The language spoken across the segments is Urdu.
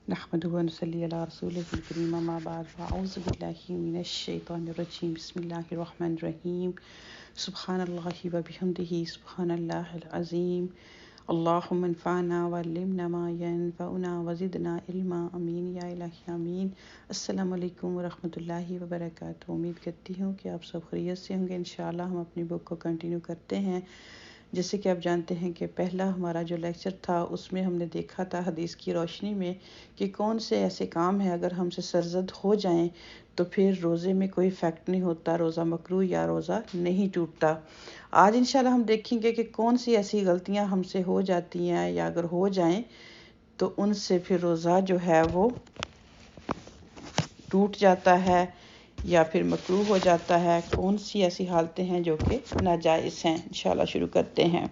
نحمده ونصلي على رسوله الكريم اما بعد فاعوذ بالله من الشيطان الرجيم بسم الله الرحمن الرحيم سبحان الله وبحمده سبحان الله العظيم اللهم انفعنا وعلمنا ما ينفعنا وزدنا علما امین یا الہی آمین۔ السلام علیکم ورحمۃ اللہ وبرکاتہ۔ امید کرتی ہوں کہ آپ سب خیریت سے ہوں گے۔ انشاءاللہ ہم اپنی بک کو کنٹینیو کرتے ہیں۔ جیسے کہ آپ جانتے ہیں کہ پہلا ہمارا جو لیکچر تھا اس میں ہم نے دیکھا تھا حدیث کی روشنی میں کہ کون سے ایسے کام ہیں اگر ہم سے سرزد ہو جائیں تو پھر روزے میں کوئی افیکٹ نہیں ہوتا، روزہ مکروہ یا روزہ نہیں ٹوٹتا۔ آج انشاءاللہ ہم دیکھیں گے کہ کون سی ایسی غلطیاں ہم سے ہو جاتی ہیں یا اگر ہو جائیں تو ان سے پھر روزہ جو ہے وہ ٹوٹ جاتا ہے یا پھر مکروہ ہو جاتا ہے۔ کون سی ایسی حالتیں ہیں جو کہ ناجائز ہیں۔ انشاءاللہ شروع کرتے ہیں۔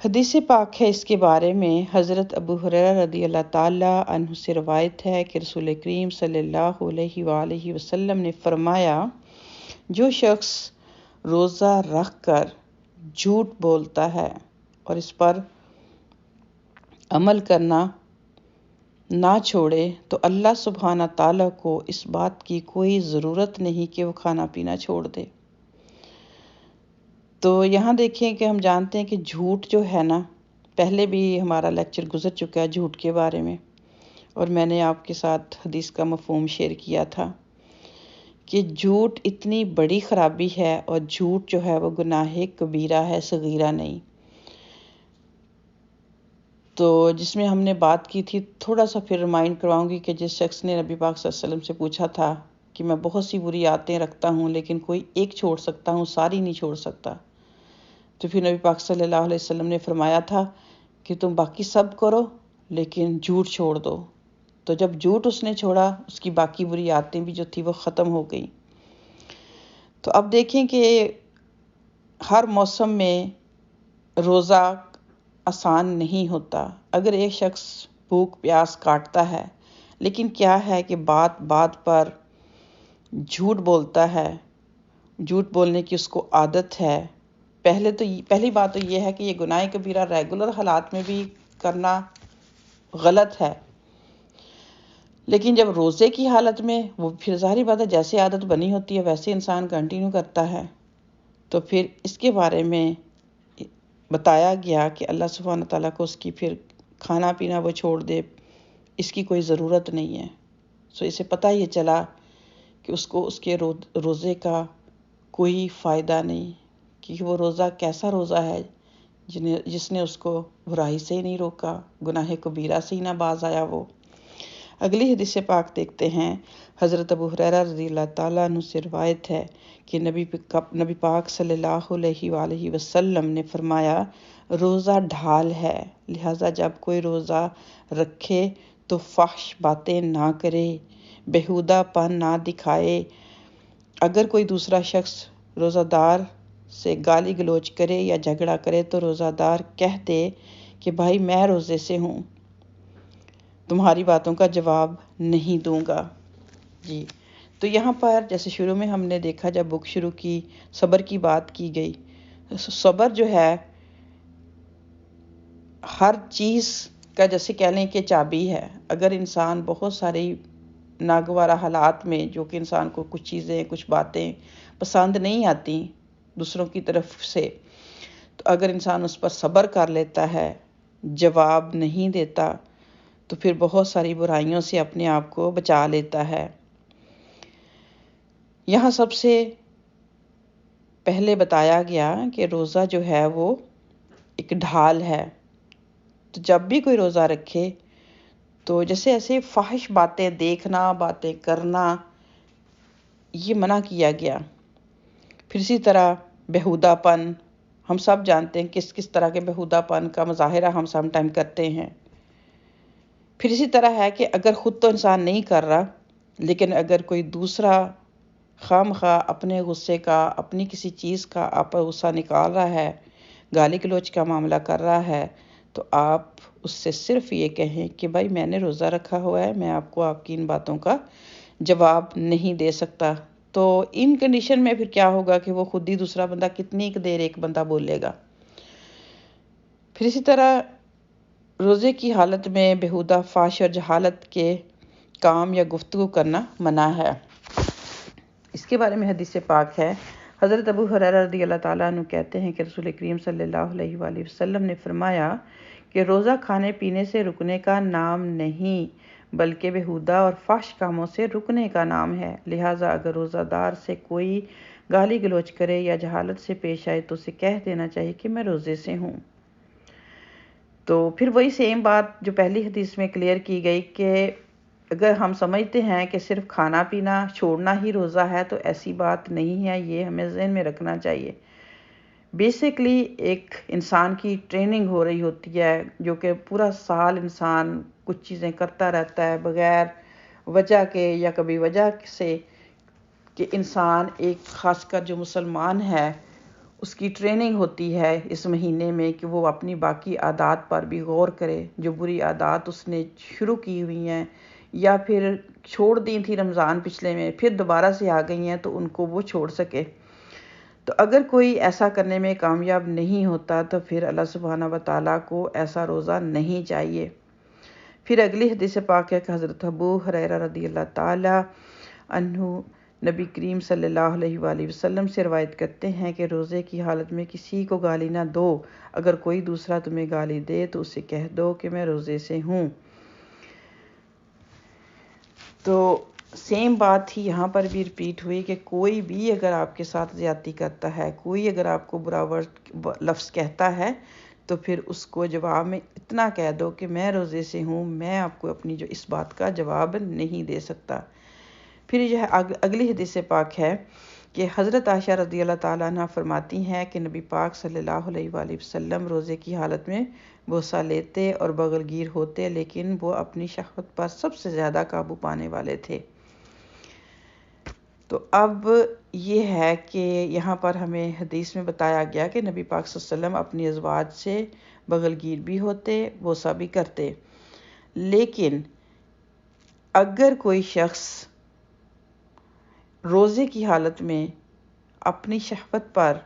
حدیث پاک ہے اس کے بارے میں، حضرت ابو ہریرہ رضی اللہ تعالی عنہ سے روایت ہے کہ رسول کریم صلی اللہ علیہ وآلہ وسلم نے فرمایا، جو شخص روزہ رکھ کر جھوٹ بولتا ہے اور اس پر عمل کرنا نہ چھوڑے تو اللہ سبحانہ تعالیٰ کو اس بات کی کوئی ضرورت نہیں کہ وہ کھانا پینا چھوڑ دے۔ تو یہاں دیکھیں کہ ہم جانتے ہیں کہ جھوٹ جو ہے نا، پہلے بھی ہمارا لیکچر گزر چکا ہے جھوٹ کے بارے میں، اور میں نے آپ کے ساتھ حدیث کا مفہوم شیئر کیا تھا کہ جھوٹ اتنی بڑی خرابی ہے اور جھوٹ جو ہے وہ گناہ کبیرہ ہے، صغیرہ نہیں۔ تو جس میں ہم نے بات کی تھی، تھوڑا سا پھر ریمائنڈ کرواؤں گی کہ جس شخص نے نبی پاک صلی اللہ علیہ وسلم سے پوچھا تھا کہ میں بہت سی بری عادتیں رکھتا ہوں لیکن کوئی ایک چھوڑ سکتا ہوں، ساری نہیں چھوڑ سکتا، تو پھر نبی پاک صلی اللہ علیہ وسلم نے فرمایا تھا کہ تم باقی سب کرو لیکن جھوٹ چھوڑ دو۔ تو جب جھوٹ اس نے چھوڑا، اس کی باقی بری عادتیں بھی جو تھی وہ ختم ہو گئیں۔ تو اب دیکھیں کہ ہر موسم میں روزہ آسان نہیں ہوتا۔ اگر ایک شخص بھوک پیاس کاٹتا ہے لیکن کیا ہے کہ بات بات پر جھوٹ بولتا ہے، جھوٹ بولنے کی اس کو عادت ہے، پہلی بات تو یہ ہے کہ یہ گناہ کبیرہ ریگولر حالات میں بھی کرنا غلط ہے، لیکن جب روزے کی حالت میں وہ پھر ظاہری بات ہے جیسے عادت بنی ہوتی ہے ویسے انسان کنٹینیو کرتا ہے، تو پھر اس کے بارے میں بتایا گیا کہ اللہ سبحانہ تعالیٰ کو اس کی پھر کھانا پینا وہ چھوڑ دے، اس کی کوئی ضرورت نہیں ہے۔ سو اسے پتہ یہ چلا کہ اس کو اس کے روزے کا کوئی فائدہ نہیں، کہ وہ روزہ کیسا روزہ ہے جس نے اس کو برائی سے ہی نہیں روکا، گناہ کبیرہ سے ہی نہ باز آیا وہ۔ اگلی حدیث پاک دیکھتے ہیں۔ حضرت ابو ہریرہ رضی اللہ تعالیٰ عنہ سے روایت ہے کہ نبی پاک صلی اللہ علیہ وآلہ وسلم نے فرمایا، روزہ ڈھال ہے، لہٰذا جب کوئی روزہ رکھے تو فحش باتیں نہ کرے، بیہودہ پن نہ دکھائے۔ اگر کوئی دوسرا شخص روزہ دار سے گالی گلوچ کرے یا جھگڑا کرے تو روزہ دار کہہ دے کہ بھائی میں روزے سے ہوں، تمہاری باتوں کا جواب نہیں دوں گا۔ جی، تو یہاں پر جیسے شروع میں ہم نے دیکھا جب بک شروع کی، صبر کی بات کی گئی۔ صبر جو ہے ہر چیز کا جیسے کہہ لیں کہ چابی ہے۔ اگر انسان بہت ساری ناگوارہ حالات میں جو کہ انسان کو کچھ چیزیں کچھ باتیں پسند نہیں آتی دوسروں کی طرف سے، تو اگر انسان اس پر صبر کر لیتا ہے، جواب نہیں دیتا، تو پھر بہت ساری برائیوں سے اپنے آپ کو بچا لیتا ہے۔ یہاں سب سے پہلے بتایا گیا کہ روزہ جو ہے وہ ایک ڈھال ہے، تو جب بھی کوئی روزہ رکھے تو جیسے ایسے فحش باتیں دیکھنا، باتیں کرنا، یہ منع کیا گیا۔ پھر اسی طرح بیہودہ پن، ہم سب جانتے ہیں کس طرح کے بیہودہ پن کا مظاہرہ ہم سم ٹائم کرتے ہیں۔ پھر اسی طرح ہے کہ اگر خود تو انسان نہیں کر رہا، لیکن اگر کوئی دوسرا خواہ مخواہ اپنے غصے کا، اپنی کسی چیز کا آپ پر غصہ نکال رہا ہے، گالی گلوچ کا معاملہ کر رہا ہے، تو آپ اس سے صرف یہ کہیں کہ بھائی میں نے روزہ رکھا ہوا ہے، میں آپ کو آپ کی ان باتوں کا جواب نہیں دے سکتا۔ تو ان کنڈیشن میں پھر کیا ہوگا کہ وہ خود ہی دوسرا بندہ کتنی دیر ایک بندہ بولے گا۔ پھر اسی طرح روزے کی حالت میں بیہودہ فحش اور جہالت کے کام یا گفتگو کرنا منع ہے۔ اس کے بارے میں حدیث پاک ہے، حضرت ابو ہریرہ رضی اللہ تعالیٰ عنہ کہتے ہیں کہ رسول کریم صلی اللہ علیہ وآلہ وسلم نے فرمایا کہ روزہ کھانے پینے سے رکنے کا نام نہیں بلکہ بیہودہ اور فحش کاموں سے رکنے کا نام ہے، لہٰذا اگر روزہ دار سے کوئی گالی گلوچ کرے یا جہالت سے پیش آئے تو اسے کہہ دینا چاہیے کہ میں روزے سے ہوں۔ تو پھر وہی سیم بات جو پہلی حدیث میں کلیئر کی گئی کہ اگر ہم سمجھتے ہیں کہ صرف کھانا پینا چھوڑنا ہی روزہ ہے تو ایسی بات نہیں ہے، یہ ہمیں ذہن میں رکھنا چاہیے۔ بیسیکلی ایک انسان کی ٹریننگ ہو رہی ہوتی ہے جو کہ پورا سال انسان کچھ چیزیں کرتا رہتا ہے بغیر وجہ کے یا کبھی وجہ سے، کہ انسان ایک خاص کر جو مسلمان ہے اس کی ٹریننگ ہوتی ہے اس مہینے میں کہ وہ اپنی باقی عادات پر بھی غور کرے، جو بری عادات اس نے شروع کی ہوئی ہیں یا پھر چھوڑ دی تھی رمضان پچھلے میں پھر دوبارہ سے آ گئی ہیں تو ان کو وہ چھوڑ سکے۔ تو اگر کوئی ایسا کرنے میں کامیاب نہیں ہوتا تو پھر اللہ سبحانہ و تعالیٰ کو ایسا روزہ نہیں چاہیے۔ پھر اگلی حدیث پاک ہے کہ حضرت ابو ہریرہ رضی اللہ تعالیٰ عنہ نبی کریم صلی اللہ علیہ وآلہ وسلم سے روایت کرتے ہیں کہ روزے کی حالت میں کسی کو گالی نہ دو، اگر کوئی دوسرا تمہیں گالی دے تو اسے کہہ دو کہ میں روزے سے ہوں۔ تو سیم بات ہی یہاں پر بھی ریپیٹ ہوئی کہ کوئی بھی اگر آپ کے ساتھ زیادتی کرتا ہے، کوئی اگر آپ کو برا لفظ کہتا ہے تو پھر اس کو جواب میں اتنا کہہ دو کہ میں روزے سے ہوں، میں آپ کو اپنی جو اس بات کا جواب نہیں دے سکتا۔ پھر یہ اگلی حدیث پاک ہے کہ حضرت عائشہ رضی اللہ تعالیٰ عنہ فرماتی ہیں کہ نبی پاک صلی اللہ علیہ وآلہ وسلم روزے کی حالت میں بوسہ لیتے اور بغل گیر ہوتے، لیکن وہ اپنی شہوت پر سب سے زیادہ قابو پانے والے تھے۔ تو اب یہ ہے کہ یہاں پر ہمیں حدیث میں بتایا گیا کہ نبی پاک صلی اللہ علیہ وسلم اپنی ازواج سے بغل گیر بھی ہوتے، بوسہ بھی کرتے، لیکن اگر کوئی شخص روزے کی حالت میں اپنی شہوت پر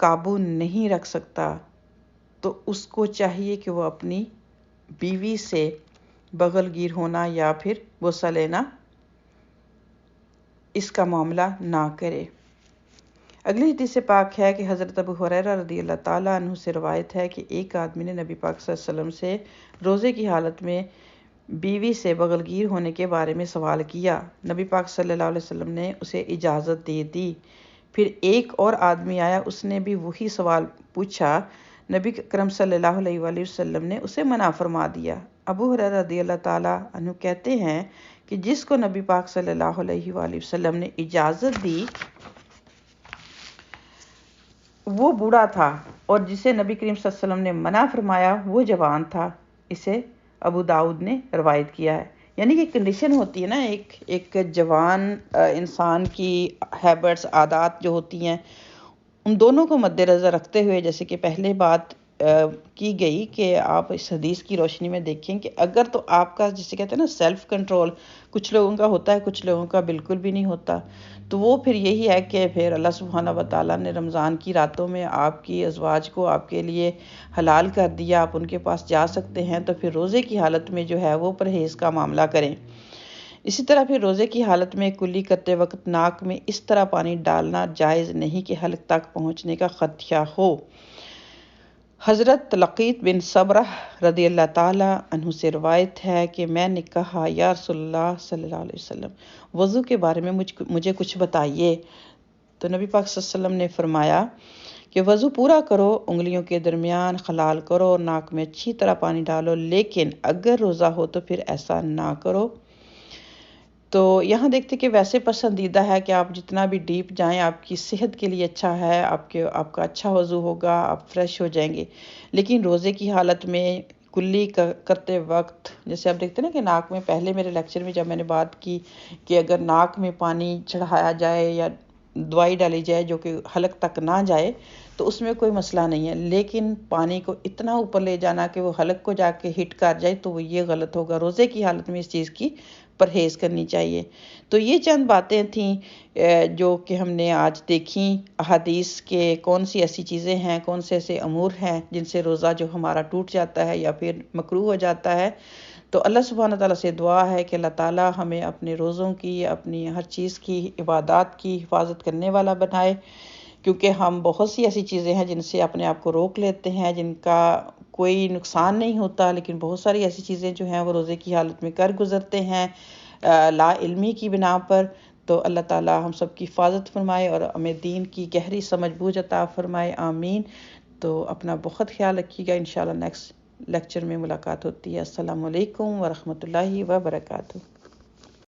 قابو نہیں رکھ سکتا تو اس کو چاہیے کہ وہ اپنی بیوی سے بغل گیر ہونا یا پھر بوسہ لینا اس کا معاملہ نہ کرے۔ اگلی حدیث پاک ہے کہ حضرت ابو ہریرہ رضی اللہ تعالیٰ عنہ سے روایت ہے کہ ایک آدمی نے نبی پاک صلی اللہ علیہ وسلم سے روزے کی حالت میں بیوی سے بغل گیر ہونے کے بارے میں سوال کیا، نبی پاک صلی اللہ علیہ وسلم نے اسے اجازت دے دی۔ پھر ایک اور آدمی آیا، اس نے بھی وہی سوال پوچھا، نبی اکرم صلی اللہ علیہ وآلہ وسلم نے اسے منع فرما دیا۔ ابو ہریرہ رضی اللہ تعالیٰ عنہ کہتے ہیں کہ جس کو نبی پاک صلی اللہ علیہ وآلہ وسلم نے اجازت دی وہ بوڑھا تھا اور جسے نبی کریم صلی اللہ علیہ وسلم نے منع فرمایا وہ جوان تھا۔ اسے ابو داؤد نے روایت کیا ہے۔ یعنی کہ کنڈیشن ہوتی ہے نا، ایک جوان انسان کی ہیبٹس، عادات جو ہوتی ہیں ان دونوں کو مد نظر رکھتے ہوئے، جیسے کہ پہلے بات کی گئی کہ آپ اس حدیث کی روشنی میں دیکھیں کہ اگر تو آپ کا جسے کہتے ہیں نا سیلف کنٹرول، کچھ لوگوں کا ہوتا ہے کچھ لوگوں کا بالکل بھی نہیں ہوتا، تو وہ پھر یہی ہے کہ پھر اللہ سبحانہ و تعالیٰ نے رمضان کی راتوں میں آپ کی ازواج کو آپ کے لیے حلال کر دیا، آپ ان کے پاس جا سکتے ہیں، تو پھر روزے کی حالت میں جو ہے وہ پرہیز کا معاملہ کریں۔ اسی طرح پھر روزے کی حالت میں کلی کرتے وقت ناک میں اس طرح پانی ڈالنا جائز نہیں کہ حلق تک پہنچنے کا خدشہ ہو۔ حضرت لقیط بن صبرہ رضی اللہ تعالیٰ عنہ سے روایت ہے کہ میں نے کہا، یا رسول اللہ صلی اللہ علیہ وسلم، وضو کے بارے میں مجھے کچھ بتائیے۔ تو نبی پاک صلی اللہ علیہ وسلم نے فرمایا کہ وضو پورا کرو، انگلیوں کے درمیان خلال کرو اور ناک میں اچھی طرح پانی ڈالو، لیکن اگر روزہ ہو تو پھر ایسا نہ کرو۔ تو یہاں دیکھتے کہ ویسے پسندیدہ ہے کہ آپ جتنا بھی ڈیپ جائیں آپ کی صحت کے لیے اچھا ہے، آپ کا اچھا وضو ہوگا، آپ فریش ہو جائیں گے، لیکن روزے کی حالت میں کلی کرتے وقت جیسے آپ دیکھتے ہیں نا کہ ناک میں، پہلے میرے لیکچر میں جب میں نے بات کی کہ اگر ناک میں پانی چڑھایا جائے یا دوائی ڈالی جائے جو کہ حلق تک نہ جائے تو اس میں کوئی مسئلہ نہیں ہے، لیکن پانی کو اتنا اوپر لے جانا کہ وہ حلق کو جا کے ہٹ کر جائے تو وہ یہ غلط ہوگا۔ روزے کی حالت میں اس چیز کی پرہیز کرنی چاہیے۔ تو یہ چند باتیں تھیں جو کہ ہم نے آج دیکھیں، احادیث کے کون سی ایسی چیزیں ہیں، کون سے ایسے امور ہیں جن سے روزہ جو ہمارا ٹوٹ جاتا ہے یا پھر مکروہ ہو جاتا ہے۔ تو اللہ سبحانہ تعالیٰ سے دعا ہے کہ اللہ تعالیٰ ہمیں اپنے روزوں کی، اپنی ہر چیز کی، عبادات کی حفاظت کرنے والا بنائے، کیونکہ ہم بہت سی ایسی چیزیں ہیں جن سے اپنے آپ کو روک لیتے ہیں، جن کا کوئی نقصان نہیں ہوتا، لیکن بہت ساری ایسی چیزیں جو ہیں وہ روزے کی حالت میں کر گزرتے ہیں لا علمی کی بنا پر۔ تو اللہ تعالیٰ ہم سب کی حفاظت فرمائے اور ہمیں دین کی گہری سمجھ بوجھ عطا فرمائے، آمین۔ تو اپنا بہت خیال رکھیے گا، انشاءاللہ نیکسٹ لیکچر میں ملاقات ہوتی ہے۔ السلام علیکم ورحمۃ اللہ وبرکاتہ۔